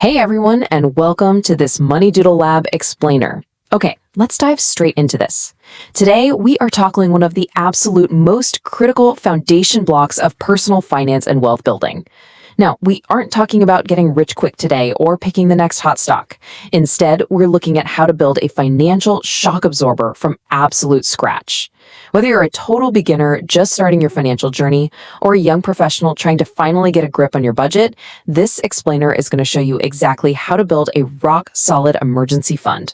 Hey everyone, and welcome to this MoneyDoodleLab explainer. Okay, let's dive straight into this. Today, we are tackling one of the absolute most critical foundation blocks of personal finance and wealth building. Now, we aren't talking about getting rich quick today or picking the next hot stock. Instead, we're looking at how to build a financial shock absorber from absolute scratch. Whether you're a total beginner just starting your financial journey or a young professional trying to finally get a grip on your budget, this explainer is going to show you exactly how to build a rock-solid emergency fund.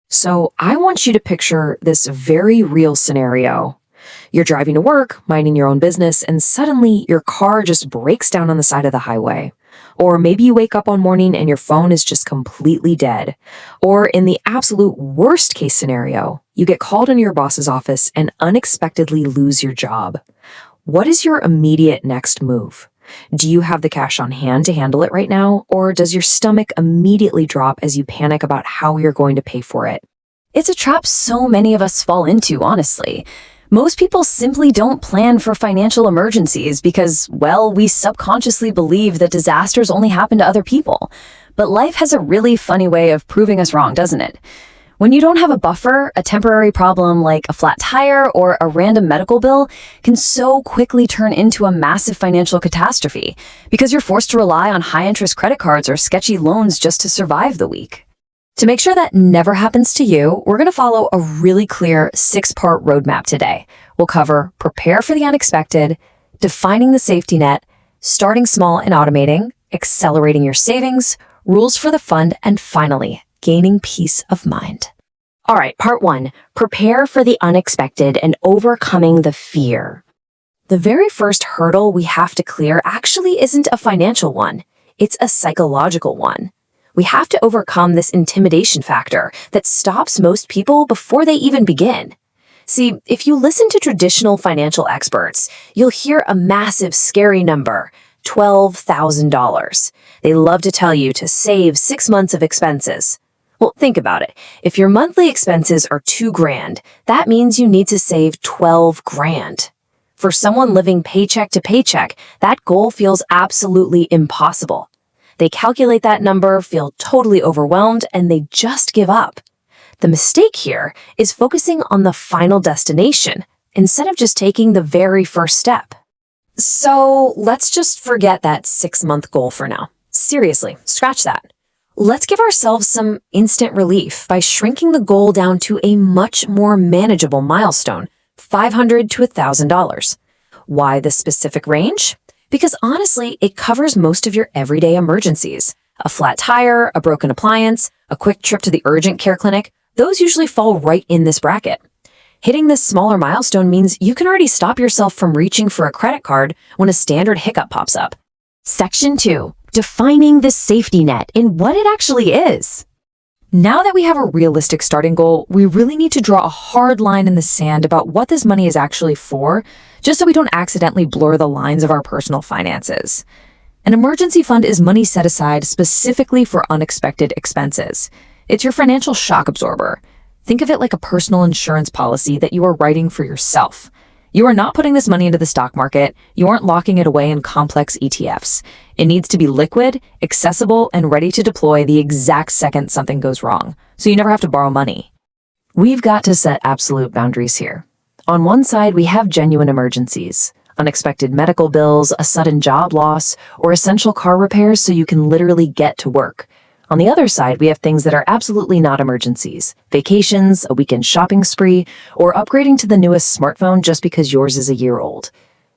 So I want you to picture this very real scenario. You're driving to work, minding your own business, and suddenly your car just breaks down on the side of the highway. Or maybe you wake up one morning and your phone is just completely dead. Or in the absolute worst case scenario, you get called into your boss's office and unexpectedly lose your job. What is your immediate next move? Do you have the cash on hand to handle it right now? Or does your stomach immediately drop as you panic about how you're going to pay for it? It's a trap so many of us fall into, honestly. Most people simply don't plan for financial emergencies because, well, we subconsciously believe that disasters only happen to other people. But life has a really funny way of proving us wrong, doesn't it? When you don't have a buffer, a temporary problem like a flat tire or a random medical bill can so quickly turn into a massive financial catastrophe because you're forced to rely on high-interest credit cards or sketchy loans just to survive the week. To make sure that never happens to you, we're going to follow a really clear 6-part roadmap today. We'll cover prepare for the unexpected, defining the safety net, starting small and automating, accelerating your savings, rules for the fund, and finally, gaining peace of mind. All right, part 1, prepare for the unexpected and overcoming the fear. The very first hurdle we have to clear actually isn't a financial one. It's a psychological one. We have to overcome this intimidation factor that stops most people before they even begin. See, if you listen to traditional financial experts, you'll hear a massive, scary number, $12,000. They love to tell you to save 6 months of expenses. Well, think about it. If your monthly expenses are $2,000, that means you need to save $12,000. For someone living paycheck to paycheck, that goal feels absolutely impossible. They calculate that number, feel totally overwhelmed, and they just give up. The mistake here is focusing on the final destination instead of just taking the very first step. So let's just forget that 6-month goal for now. Seriously, scratch that. Let's give ourselves some instant relief by shrinking the goal down to a much more manageable milestone, $500 to $1,000. Why the specific range? Because honestly, it covers most of your everyday emergencies. A flat tire, a broken appliance, a quick trip to the urgent care clinic, those usually fall right in this bracket. Hitting this smaller milestone means you can already stop yourself from reaching for a credit card when a standard hiccup pops up. Section 2, defining the safety net and what it actually is. Now that we have a realistic starting goal, we really need to draw a hard line in the sand about what this money is actually for, just so we don't accidentally blur the lines of our personal finances. An emergency fund is money set aside specifically for unexpected expenses. It's your financial shock absorber. Think of it like a personal insurance policy that you are writing for yourself. You are not putting this money into the stock market. You aren't locking it away in complex ETFs. It needs to be liquid, accessible, and ready to deploy the exact second something goes wrong, so you never have to borrow money. We've got to set absolute boundaries here. On one side, we have genuine emergencies, unexpected medical bills, a sudden job loss, or essential car repairs so you can literally get to work. On the other side, we have things that are absolutely not emergencies, vacations, a weekend shopping spree, or upgrading to the newest smartphone just because yours is a year old.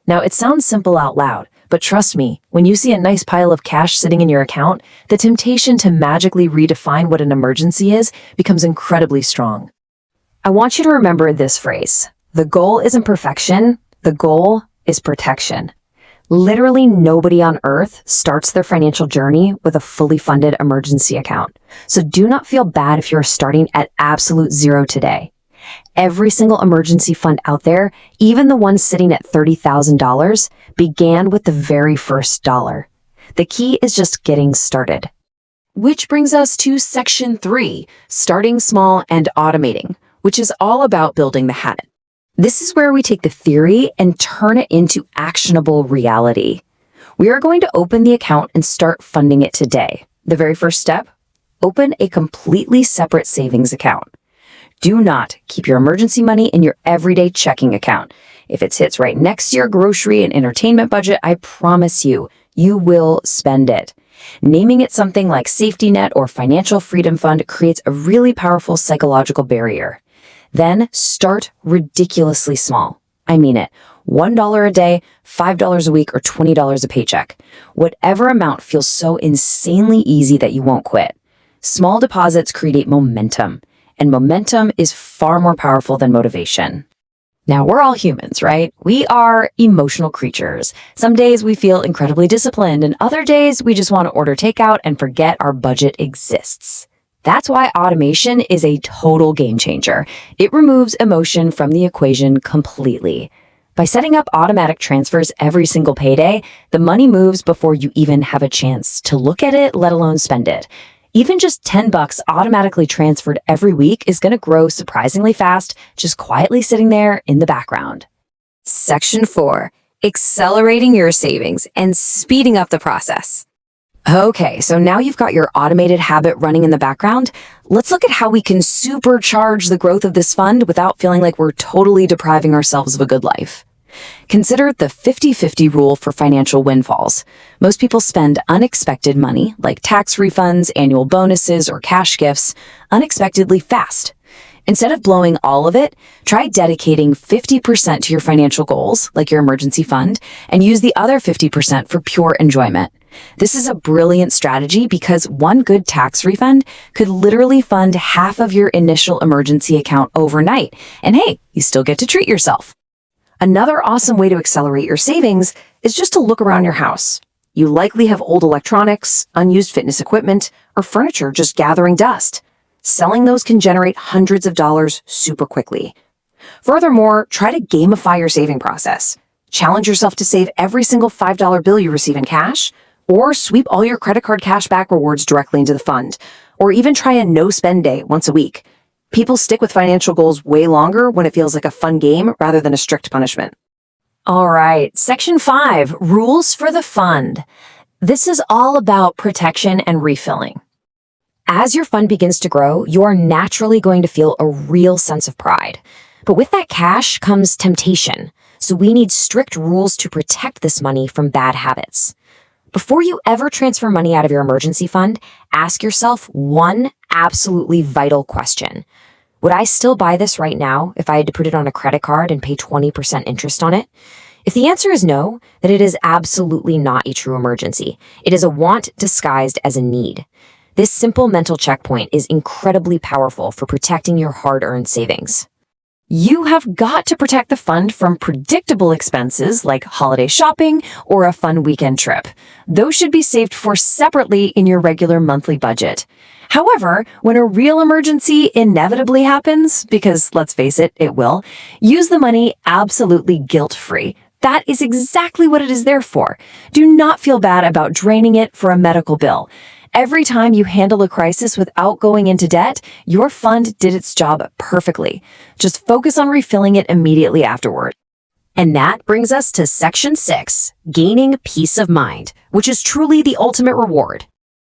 Now, it sounds simple out loud, but trust me, when you see a nice pile of cash sitting in your account, the temptation to magically redefine what an emergency is becomes incredibly strong. I want you to remember this phrase. The goal isn't perfection, the goal is protection. Literally nobody on earth starts their financial journey with a fully funded emergency account. So do not feel bad if you're starting at absolute zero today. Every single emergency fund out there, even the ones sitting at $30,000, began with the very first dollar. The key is just getting started. Which brings us to section 3, starting small and automating, which is all about building the habit. This is where we take the theory and turn it into actionable reality. We are going to open the account and start funding it today. The very first step, open a completely separate savings account. Do not keep your emergency money in your everyday checking account. If it sits right next to your grocery and entertainment budget, I promise you, you will spend it. Naming it something like Safety Net or Financial Freedom Fund creates a really powerful psychological barrier. Then start ridiculously small. I mean it. $1 a day, $5 a week, or $20 a paycheck. Whatever amount feels so insanely easy that you won't quit. Small deposits create momentum, and momentum is far more powerful than motivation. Now, we're all humans, right? We are emotional creatures. Some days we feel incredibly disciplined, and other days we just want to order takeout and forget our budget exists. That's why automation is a total game changer. It removes emotion from the equation completely. By setting up automatic transfers every single payday, the money moves before you even have a chance to look at it, let alone spend it. Even just $10 automatically transferred every week is going to grow surprisingly fast, just quietly sitting there in the background. Section 4. Accelerating your savings and speeding up the process. Okay, so now you've got your automated habit running in the background. Let's look at how we can supercharge the growth of this fund without feeling like we're totally depriving ourselves of a good life. Consider the 50-50 rule for financial windfalls. Most people spend unexpected money, like tax refunds, annual bonuses, or cash gifts, unexpectedly fast. Instead of blowing all of it, try dedicating 50% to your financial goals, like your emergency fund, and use the other 50% for pure enjoyment. This is a brilliant strategy because one good tax refund could literally fund half of your initial emergency account overnight. And hey, you still get to treat yourself. Another awesome way to accelerate your savings is just to look around your house. You likely have old electronics, unused fitness equipment, or furniture just gathering dust. Selling those can generate hundreds of dollars super quickly. Furthermore, try to gamify your saving process. Challenge yourself to save every single $5 bill you receive in cash, or sweep all your credit card cashback rewards directly into the fund, or even try a no-spend day once a week. People stick with financial goals way longer when it feels like a fun game rather than a strict punishment. All right, Section 5, Rules for the Fund. This is all about protection and refilling. As your fund begins to grow, you are naturally going to feel a real sense of pride. But with that cash comes temptation, so we need strict rules to protect this money from bad habits. Before you ever transfer money out of your emergency fund, ask yourself one absolutely vital question. Would I still buy this right now if I had to put it on a credit card and pay 20% interest on it? If the answer is no, then it is absolutely not a true emergency. It is a want disguised as a need. This simple mental checkpoint is incredibly powerful for protecting your hard-earned savings. You have got to protect the fund from predictable expenses like holiday shopping or a fun weekend trip. Those should be saved for separately in your regular monthly budget. However, when a real emergency inevitably happens, because let's face it, it will, use the money absolutely guilt-free. That is exactly what it is there for. Do not feel bad about draining it for a medical bill. Every time you handle a crisis without going into debt, your fund did its job perfectly. Just focus on refilling it immediately afterward. And that brings us to Section 6, Gaining Peace of Mind, which is truly the ultimate reward.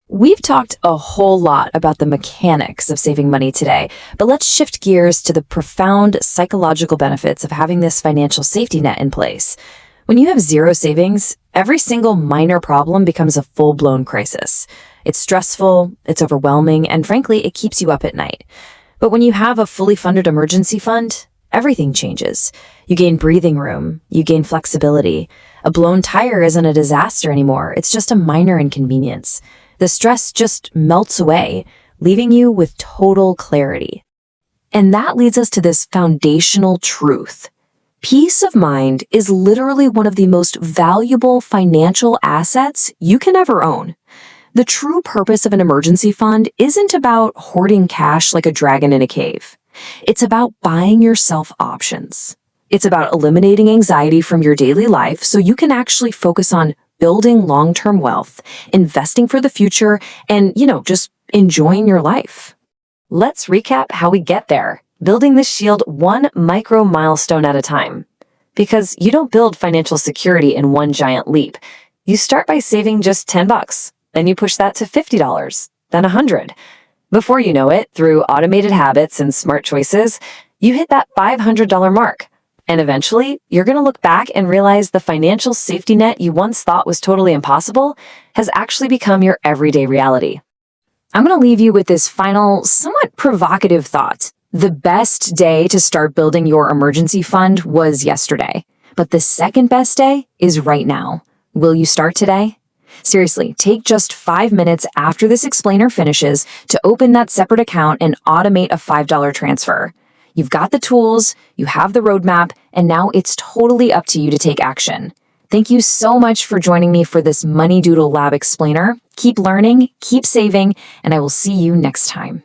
We've talked a whole lot about the mechanics of saving money today, but let's shift gears to the profound psychological benefits of having this financial safety net in place. When you have zero savings, every single minor problem becomes a full-blown crisis. It's stressful, it's overwhelming, and frankly, it keeps you up at night. But when you have a fully funded emergency fund, everything changes. You gain breathing room, you gain flexibility. A blown tire isn't a disaster anymore, it's just a minor inconvenience. The stress just melts away, leaving you with total clarity. And that leads us to this foundational truth. Peace of mind is literally one of the most valuable financial assets you can ever own. The true purpose of an emergency fund isn't about hoarding cash like a dragon in a cave. It's about buying yourself options. It's about eliminating anxiety from your daily life so you can actually focus on building long-term wealth, investing for the future, and, just enjoying your life. Let's recap how we get there, building this shield one micro milestone at a time. Because you don't build financial security in one giant leap. You start by saving just $10. Then you push that to $50, then $100. Before you know it, through automated habits and smart choices, you hit that $500 mark. And eventually, you're going to look back and realize the financial safety net you once thought was totally impossible has actually become your everyday reality. I'm going to leave you with this final, somewhat provocative thought. The best day to start building your emergency fund was yesterday, but the second best day is right now. Will you start today? Seriously, take just 5 minutes after this explainer finishes to open that separate account and automate a $5 transfer. You've got the tools, you have the roadmap, and now it's totally up to you to take action. Thank you so much for joining me for this MoneyDoodleLab explainer. Keep learning, keep saving, and I will see you next time.